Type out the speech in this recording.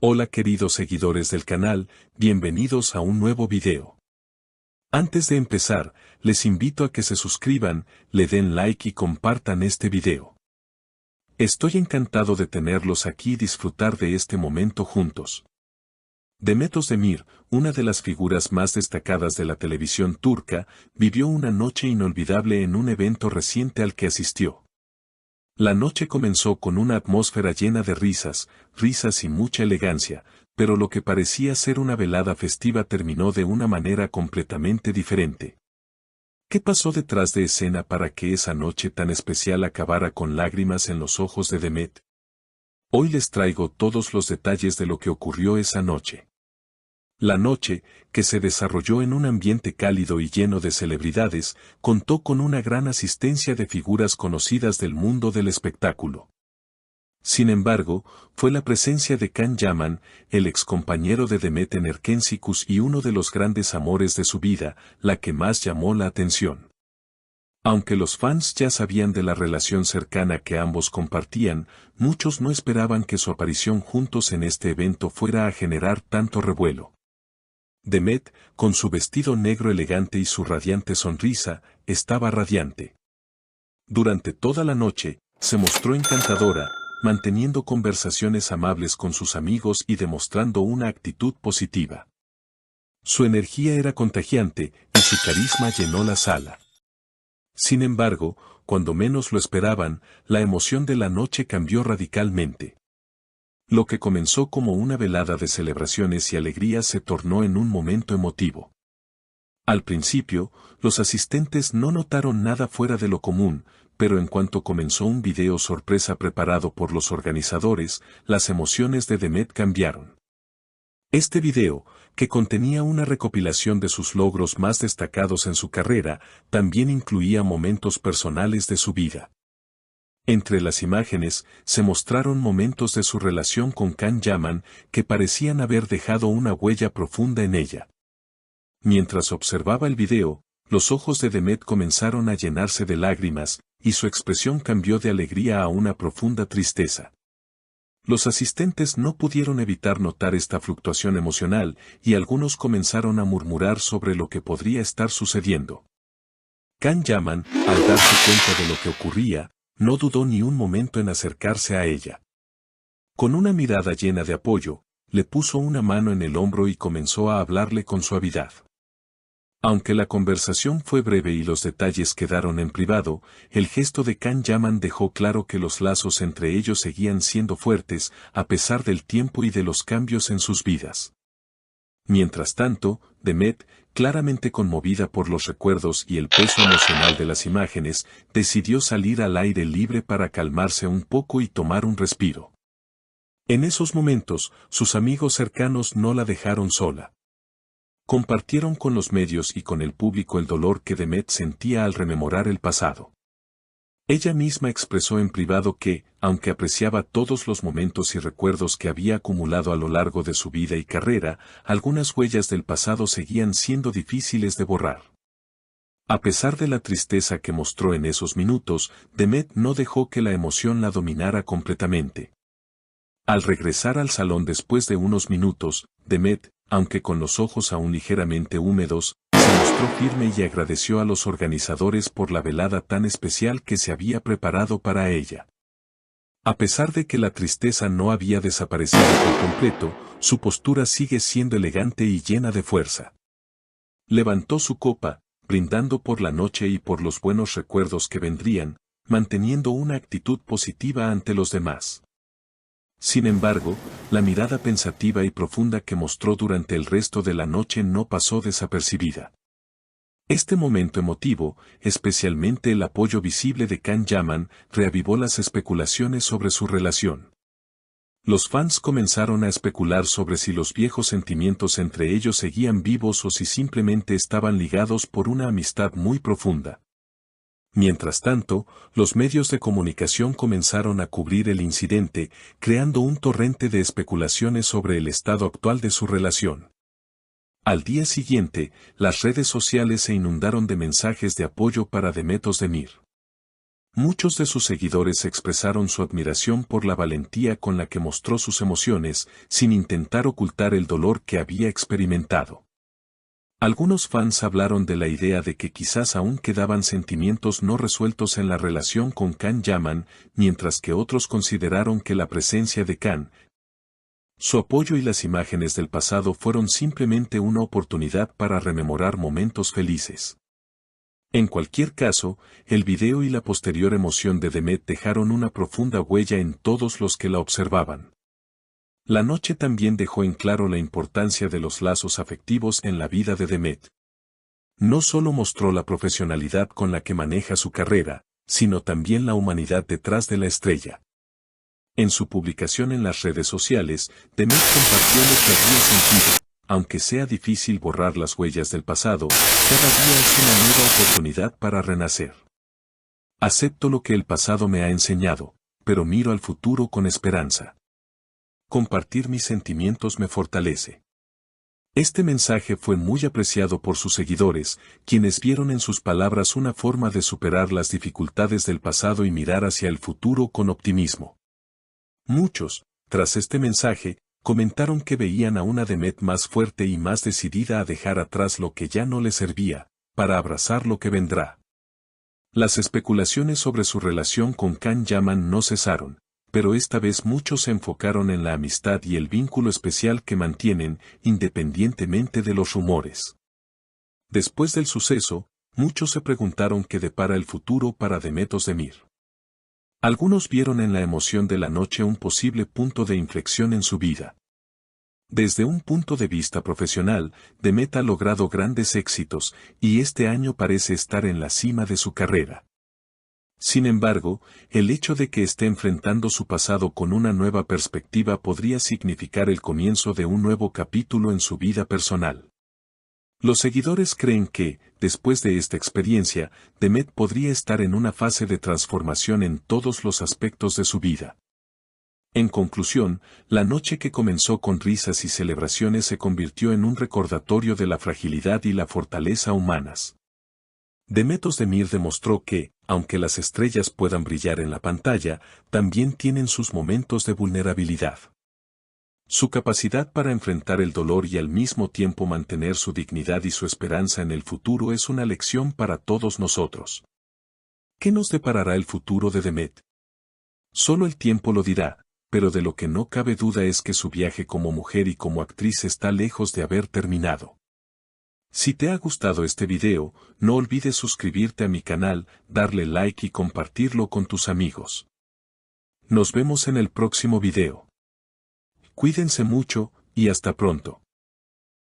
Hola queridos seguidores del canal, bienvenidos a un nuevo video. Antes de empezar, les invito a que se suscriban, le den like y compartan este video. Estoy encantado de tenerlos aquí y disfrutar de este momento juntos. Demet Özdemir, una de las figuras más destacadas de la televisión turca, vivió una noche inolvidable en un evento reciente al que asistió. La noche comenzó con una atmósfera llena de risas y mucha elegancia, pero lo que parecía ser una velada festiva terminó de una manera completamente diferente. ¿Qué pasó detrás de escena para que esa noche tan especial acabara con lágrimas en los ojos de Demet? Hoy les traigo todos los detalles de lo que ocurrió esa noche. La noche, que se desarrolló en un ambiente cálido y lleno de celebridades, contó con una gran asistencia de figuras conocidas del mundo del espectáculo. Sin embargo, fue la presencia de Can Yaman, el excompañero de Demet en Erkensikus y uno de los grandes amores de su vida, la que más llamó la atención. Aunque los fans ya sabían de la relación cercana que ambos compartían, muchos no esperaban que su aparición juntos en este evento fuera a generar tanto revuelo. Demet, con su vestido negro elegante y su radiante sonrisa, estaba radiante. Durante toda la noche, se mostró encantadora, manteniendo conversaciones amables con sus amigos y demostrando una actitud positiva. Su energía era contagiante, y su carisma llenó la sala. Sin embargo, cuando menos lo esperaban, la emoción de la noche cambió radicalmente. Lo que comenzó como una velada de celebraciones y alegrías se tornó en un momento emotivo. Al principio, los asistentes no notaron nada fuera de lo común, pero en cuanto comenzó un video sorpresa preparado por los organizadores, las emociones de Demet cambiaron. Este video, que contenía una recopilación de sus logros más destacados en su carrera, también incluía momentos personales de su vida. Entre las imágenes, se mostraron momentos de su relación con Can Yaman que parecían haber dejado una huella profunda en ella. Mientras observaba el video, los ojos de Demet comenzaron a llenarse de lágrimas, y su expresión cambió de alegría a una profunda tristeza. Los asistentes no pudieron evitar notar esta fluctuación emocional, y algunos comenzaron a murmurar sobre lo que podría estar sucediendo. Can Yaman, al darse cuenta de lo que ocurría, no dudó ni un momento en acercarse a ella. Con una mirada llena de apoyo, le puso una mano en el hombro y comenzó a hablarle con suavidad. Aunque la conversación fue breve y los detalles quedaron en privado, el gesto de Can Yaman dejó claro que los lazos entre ellos seguían siendo fuertes, a pesar del tiempo y de los cambios en sus vidas. Mientras tanto, Demet, claramente conmovida por los recuerdos y el peso emocional de las imágenes, decidió salir al aire libre para calmarse un poco y tomar un respiro. En esos momentos, sus amigos cercanos no la dejaron sola. Compartieron con los medios y con el público el dolor que Demet sentía al rememorar el pasado. Ella misma expresó en privado que, aunque apreciaba todos los momentos y recuerdos que había acumulado a lo largo de su vida y carrera, algunas huellas del pasado seguían siendo difíciles de borrar. A pesar de la tristeza que mostró en esos minutos, Demet no dejó que la emoción la dominara completamente. Al regresar al salón después de unos minutos, Demet, aunque con los ojos aún ligeramente húmedos, se mostró firme y agradeció a los organizadores por la velada tan especial que se había preparado para ella. A pesar de que la tristeza no había desaparecido por completo, su postura sigue siendo elegante y llena de fuerza. Levantó su copa, brindando por la noche y por los buenos recuerdos que vendrían, manteniendo una actitud positiva ante los demás. Sin embargo, la mirada pensativa y profunda que mostró durante el resto de la noche no pasó desapercibida. Este momento emotivo, especialmente el apoyo visible de Can Yaman, reavivó las especulaciones sobre su relación. Los fans comenzaron a especular sobre si los viejos sentimientos entre ellos seguían vivos o si simplemente estaban ligados por una amistad muy profunda. Mientras tanto, los medios de comunicación comenzaron a cubrir el incidente, creando un torrente de especulaciones sobre el estado actual de su relación. Al día siguiente, las redes sociales se inundaron de mensajes de apoyo para Demet Özdemir. Muchos de sus seguidores expresaron su admiración por la valentía con la que mostró sus emociones, sin intentar ocultar el dolor que había experimentado. Algunos fans hablaron de la idea de que quizás aún quedaban sentimientos no resueltos en la relación con Can Yaman, mientras que otros consideraron que la presencia de Can, su apoyo y las imágenes del pasado fueron simplemente una oportunidad para rememorar momentos felices. En cualquier caso, el video y la posterior emoción de Demet dejaron una profunda huella en todos los que la observaban. La noche también dejó en claro la importancia de los lazos afectivos en la vida de Demet. No solo mostró la profesionalidad con la que maneja su carrera, sino también la humanidad detrás de la estrella. En su publicación en las redes sociales, Demet compartió lo que había sentido. Aunque sea difícil borrar las huellas del pasado, cada día es una nueva oportunidad para renacer. Acepto lo que el pasado me ha enseñado, pero miro al futuro con esperanza. Compartir mis sentimientos me fortalece. Este mensaje fue muy apreciado por sus seguidores, quienes vieron en sus palabras una forma de superar las dificultades del pasado y mirar hacia el futuro con optimismo. Muchos, tras este mensaje, comentaron que veían a una Demet más fuerte y más decidida a dejar atrás lo que ya no le servía, para abrazar lo que vendrá. Las especulaciones sobre su relación con Can Yaman no cesaron, pero esta vez muchos se enfocaron en la amistad y el vínculo especial que mantienen, independientemente de los rumores. Después del suceso, muchos se preguntaron qué depara el futuro para Demet Özdemir. Algunos vieron en la emoción de la noche un posible punto de inflexión en su vida. Desde un punto de vista profesional, Demet ha logrado grandes éxitos, y este año parece estar en la cima de su carrera. Sin embargo, el hecho de que esté enfrentando su pasado con una nueva perspectiva podría significar el comienzo de un nuevo capítulo en su vida personal. Los seguidores creen que, después de esta experiencia, Demet podría estar en una fase de transformación en todos los aspectos de su vida. En conclusión, la noche que comenzó con risas y celebraciones se convirtió en un recordatorio de la fragilidad y la fortaleza humanas. Demet Özdemir demostró que, aunque las estrellas puedan brillar en la pantalla, también tienen sus momentos de vulnerabilidad. Su capacidad para enfrentar el dolor y al mismo tiempo mantener su dignidad y su esperanza en el futuro es una lección para todos nosotros. ¿Qué nos deparará el futuro de Demet? Solo el tiempo lo dirá, pero de lo que no cabe duda es que su viaje como mujer y como actriz está lejos de haber terminado. Si te ha gustado este video, no olvides suscribirte a mi canal, darle like y compartirlo con tus amigos. Nos vemos en el próximo video. Cuídense mucho, y hasta pronto.